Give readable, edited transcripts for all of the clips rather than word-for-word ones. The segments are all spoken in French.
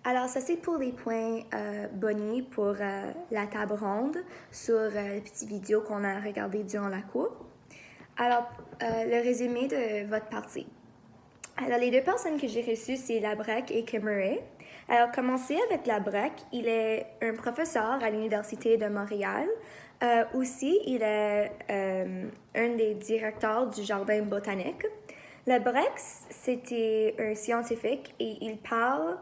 Alors, ça c'est pour les points bonnies pour la table ronde sur la petite vidéo qu'on a regardé durant la cour. Alors, le résumé de votre partie. Alors, les deux personnes que j'ai reçues, c'est Labrec et Kim Murray. Alors, commencer avec Labrec, il est un professeur à l'Université de Montréal. Aussi, il est un des directeurs du Jardin botanique. Labrec, c'était un scientifique et il parle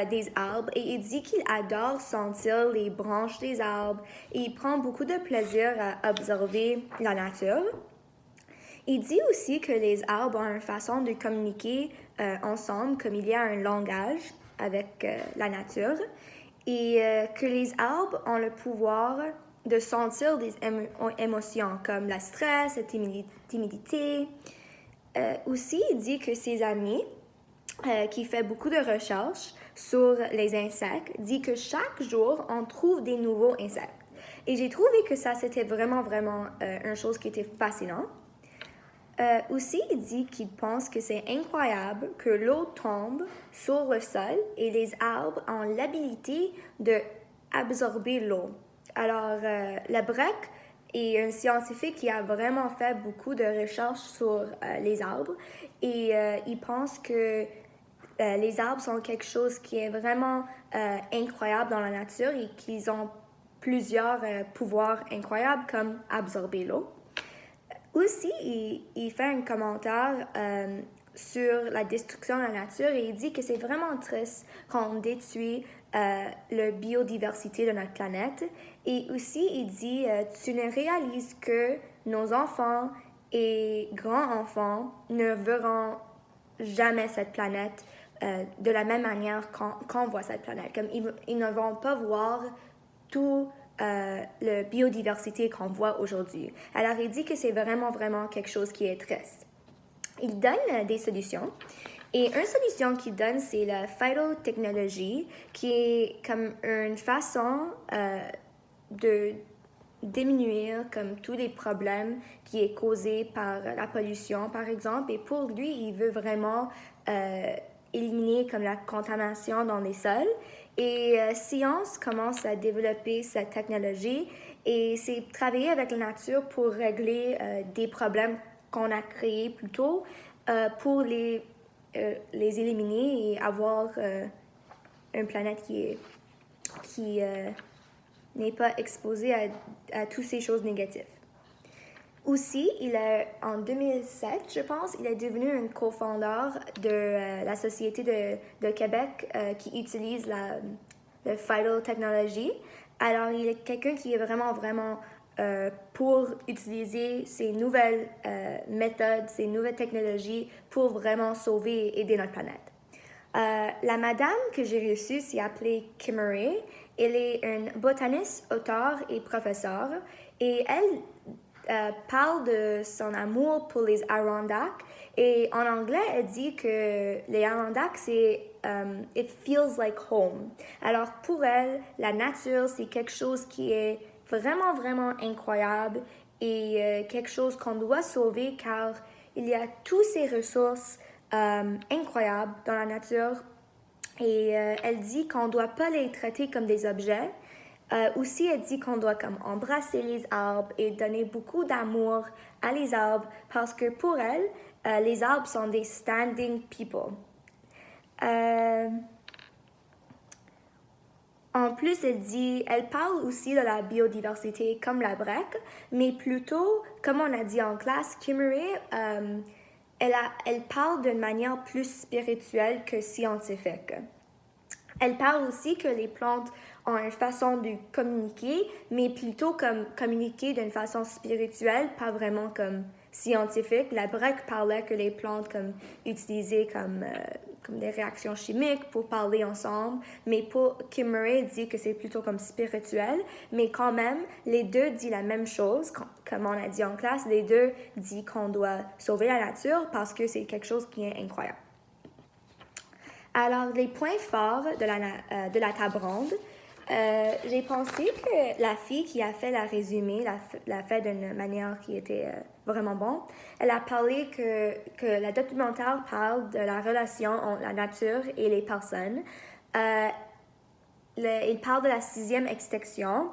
des arbres et il dit qu'il adore sentir les branches des arbres et il prend beaucoup de plaisir à observer la nature. Il dit aussi que les arbres ont une façon de communiquer ensemble, comme il y a un langage avec la nature, et que les arbres ont le pouvoir de sentir des émotions comme la stress, la timidité. Aussi, il dit que ses amis, qui fait beaucoup de recherches sur les insectes, dit que chaque jour, on trouve des nouveaux insectes. Et j'ai trouvé que ça, c'était vraiment une chose qui était fascinante. Aussi, il dit qu'il pense que c'est incroyable que l'eau tombe sur le sol et les arbres ont l'habilité d'absorber l'eau. Alors, Labrec est un scientifique qui a vraiment fait beaucoup de recherches sur les arbres et il pense que les arbres sont quelque chose qui est vraiment incroyable dans la nature et qu'ils ont plusieurs pouvoirs incroyables comme absorber l'eau. Aussi, il fait un commentaire sur la destruction de la nature et il dit que c'est vraiment triste qu'on détruit la biodiversité de notre planète. Et aussi, il dit tu ne réalises que nos enfants et grands-enfants ne verront jamais cette planète de la même manière qu'on voit cette planète. Comme ils ne vont pas voir tout la biodiversité qu'on voit aujourd'hui. Alors, il dit que c'est vraiment quelque chose qui est triste. Il donne des solutions. Et une solution qu'il donne, c'est la phytotechnologie, qui est comme une façon de diminuer comme tous les problèmes qui est causé par la pollution, par exemple. Et pour lui, il veut vraiment éliminer comme la contamination dans les sols. Et Science commence à développer cette technologie et c'est travailler avec la nature pour régler des problèmes qu'on a créés plus tôt pour les éliminer et avoir une planète qui n'est pas exposée à toutes ces choses négatives. Aussi, en 2007, je pense, il est devenu un cofondeur de la Société de Québec qui utilise la phytotechnologie. Alors, il est quelqu'un qui est vraiment pour utiliser ces nouvelles méthodes, ces nouvelles technologies pour vraiment sauver et aider notre planète. La madame que j'ai reçue s'est appelée Kim Murray. Elle est une botaniste, auteure et professeure. Et elle parle de son amour pour les Adirondacks. Et en anglais, elle dit que les Adirondacks, c'est It feels like home. Alors pour elle, la nature, c'est quelque chose qui est vraiment incroyable et quelque chose qu'on doit sauver car il y a toutes ces ressources incroyables dans la nature et elle dit qu'on ne doit pas les traiter comme des objets. Aussi, elle dit qu'on doit comme embrasser les arbres et donner beaucoup d'amour à les arbres parce que pour elle, les arbres sont des standing people. En plus, elle parle aussi de la biodiversité comme la Labrec, mais plutôt, comme on a dit en classe, Kim Murray, elle parle d'une manière plus spirituelle que scientifique. Elle parle aussi que les plantes ont une façon de communiquer, mais plutôt comme communiquer d'une façon spirituelle, pas vraiment comme scientifique. Labrec parlait que les plantes utilisaient comme des réactions chimiques pour parler ensemble, mais pour Kim Murray dit que c'est plutôt comme spirituel, mais quand même, les deux disent la même chose, comme on a dit en classe, les deux disent qu'on doit sauver la nature parce que c'est quelque chose qui est incroyable. Alors, les points forts de la table ronde, j'ai pensé que la fille qui a fait la résumé l'a fait d'une manière qui était vraiment bonne. Elle a parlé que le documentaire parle de la relation entre la nature et les personnes. il parle de la 6e extinction.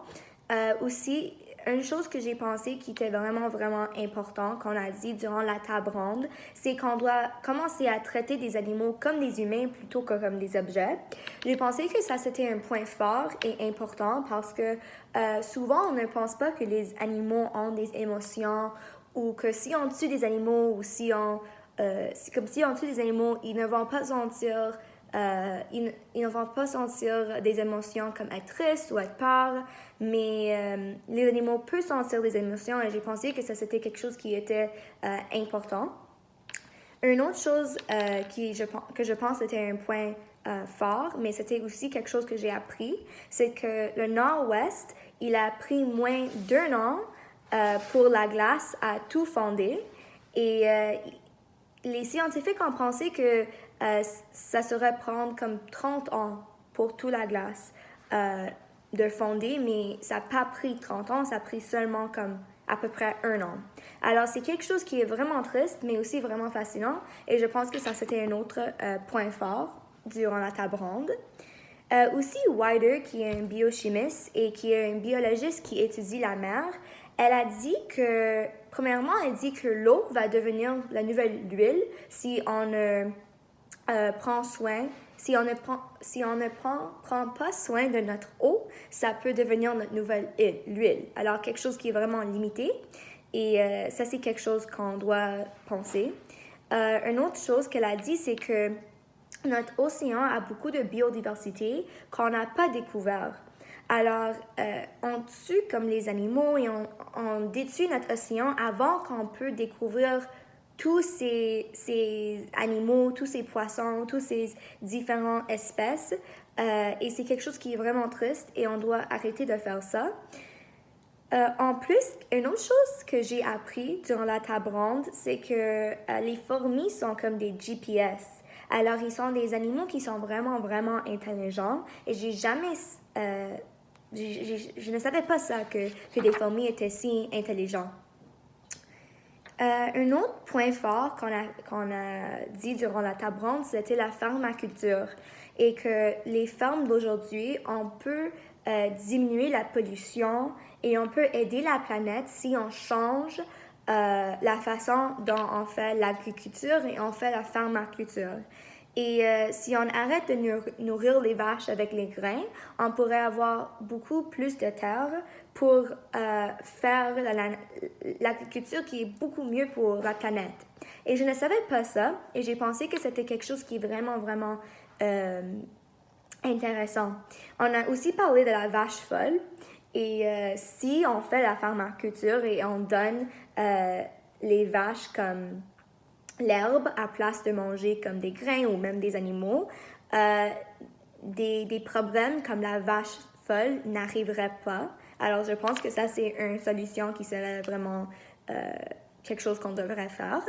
Aussi, une chose que j'ai pensé qui était vraiment, vraiment important qu'on a dit durant la table ronde, c'est qu'on doit commencer à traiter des animaux comme des humains plutôt que comme des objets. J'ai pensé que ça, c'était un point fort et important parce que souvent, on ne pense pas que les animaux ont des émotions ou que si on tue des animaux ou si on... c'est comme si on tue des animaux, ils ne vont pas sentir... ils ne vont pas sentir des émotions comme être triste ou être peur, mais les animaux peuvent sentir des émotions et j'ai pensé que ça c'était quelque chose qui était important. Une autre chose que je pense était un point fort, mais c'était aussi quelque chose que j'ai appris, c'est que le Nord-Ouest, il a pris moins d'1 an pour la glace à tout fonder et les scientifiques ont pensé que ça serait prendre comme 30 ans pour toute la glace de fonder, mais ça n'a pas pris 30 ans, ça a pris seulement comme à peu près 1 an. Alors, c'est quelque chose qui est vraiment triste, mais aussi vraiment fascinant, et je pense que ça, c'était un autre point fort durant la table ronde. Aussi, Wider, qui est un biochimiste et qui est un biologiste qui étudie la mer, elle a dit que, premièrement, elle dit que l'eau va devenir la nouvelle huile si on ne prend soin, si on ne prend pas soin de notre eau, ça peut devenir notre nouvelle huile. Alors, quelque chose qui est vraiment limité. Et ça, c'est quelque chose qu'on doit penser. Une autre chose qu'elle a dit, c'est que notre océan a beaucoup de biodiversité qu'on n'a pas découvert. Alors, on tue comme les animaux et on détruit notre océan avant qu'on peut découvrir tous ces animaux, tous ces poissons, tous ces différentes espèces. Et c'est quelque chose qui est vraiment triste et on doit arrêter de faire ça. En plus, une autre chose que j'ai appris durant la table ronde, c'est que les fourmis sont comme des GPS. Alors, ils sont des animaux qui sont vraiment, vraiment intelligents et j'ai jamais... je ne savais pas ça, que des fourmis étaient si intelligents. Un autre point fort qu'on a dit durant la table ronde, c'était la permaculture et que les fermes d'aujourd'hui, on peut diminuer la pollution et on peut aider la planète si on change la façon dont on fait l'agriculture et on fait la permaculture. Et si on arrête de nourrir les vaches avec les grains, on pourrait avoir beaucoup plus de terre pour faire l'agriculture qui est beaucoup mieux pour la planète. Et je ne savais pas ça, et j'ai pensé que c'était quelque chose qui est vraiment, vraiment intéressant. On a aussi parlé de la vache folle, et si on fait la permaculture et on donne les vaches comme l'herbe à place de manger comme des grains ou même des animaux, des problèmes comme la vache folle n'arriveraient pas. Alors, je pense que ça, c'est une solution qui serait vraiment quelque chose qu'on devrait faire.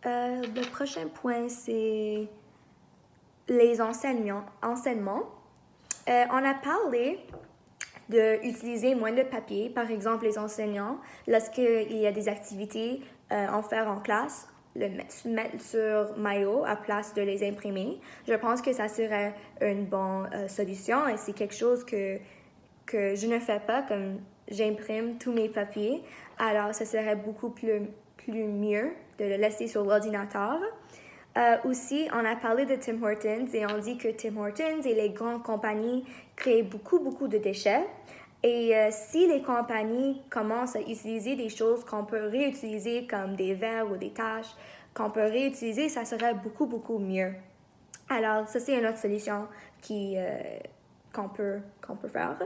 Le prochain point, c'est les enseignements. On a parlé d'utiliser moins de papier, par exemple les enseignants, lorsqu'il y a des activités à faire en classe, le mettre sur maillot à place de les imprimer. Je pense que ça serait une bonne solution et c'est quelque chose que je ne fais pas, comme j'imprime tous mes papiers. Alors, ça serait beaucoup plus mieux de le laisser sur l'ordinateur. Aussi, on a parlé de Tim Hortons et on dit que Tim Hortons et les grandes compagnies créent beaucoup, beaucoup de déchets. Et si les compagnies commencent à utiliser des choses qu'on peut réutiliser comme des verres ou des taches qu'on peut réutiliser, ça serait beaucoup, beaucoup mieux. Alors, ça, c'est une autre solution qu'on peut faire.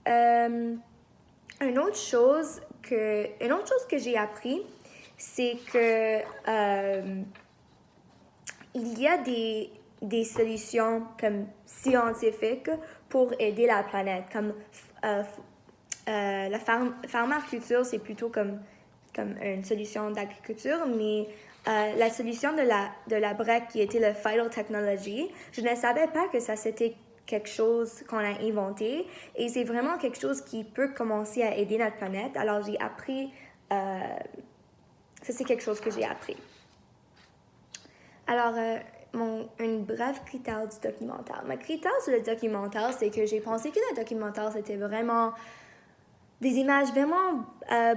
Une autre chose que j'ai appris, c'est que il y a des solutions comme scientifiques pour aider la planète. Comme la permaculture, c'est plutôt comme une solution d'agriculture, mais la solution de la BREC qui était le phytotechnology, je ne savais pas que ça c'était quelque chose qu'on a inventé et c'est vraiment quelque chose qui peut commencer à aider notre planète. Alors j'ai appris, ça c'est quelque chose que j'ai appris. Alors une brève critique du documentaire. Ma critique sur le documentaire, c'est que j'ai pensé que le documentaire, c'était vraiment des images vraiment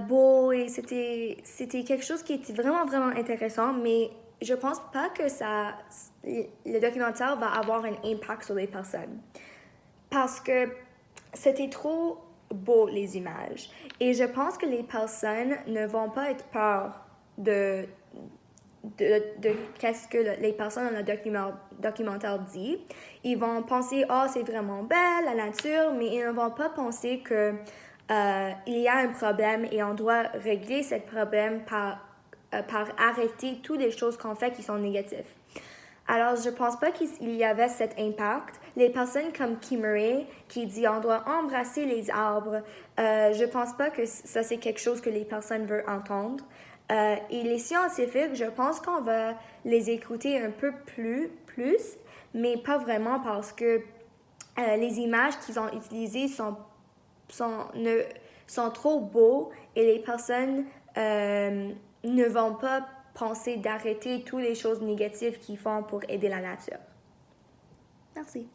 beaux et c'était quelque chose qui était vraiment, vraiment intéressant, mais je pense pas que le documentaire va avoir un impact sur les personnes. Parce que c'était trop beau, les images. Et je pense que les personnes ne vont pas être peur de qu'est-ce que les personnes dans le documentaire disent. Ils vont penser, oh, c'est vraiment belle, la nature, mais ils ne vont pas penser que il y a un problème et on doit régler ce problème par arrêter toutes les choses qu'on fait qui sont négatives. Alors, je pense pas qu'il y avait cet impact. Les personnes comme Kim Murray qui dit on doit embrasser les arbres, je pense pas que ça c'est quelque chose que les personnes veulent entendre. Et les scientifiques, je pense qu'on va les écouter un peu plus, mais pas vraiment parce que les images qu'ils ont utilisées sont trop beaux et les personnes ne vont pas penser d'arrêter toutes les choses négatives qu'ils font pour aider la nature. Merci.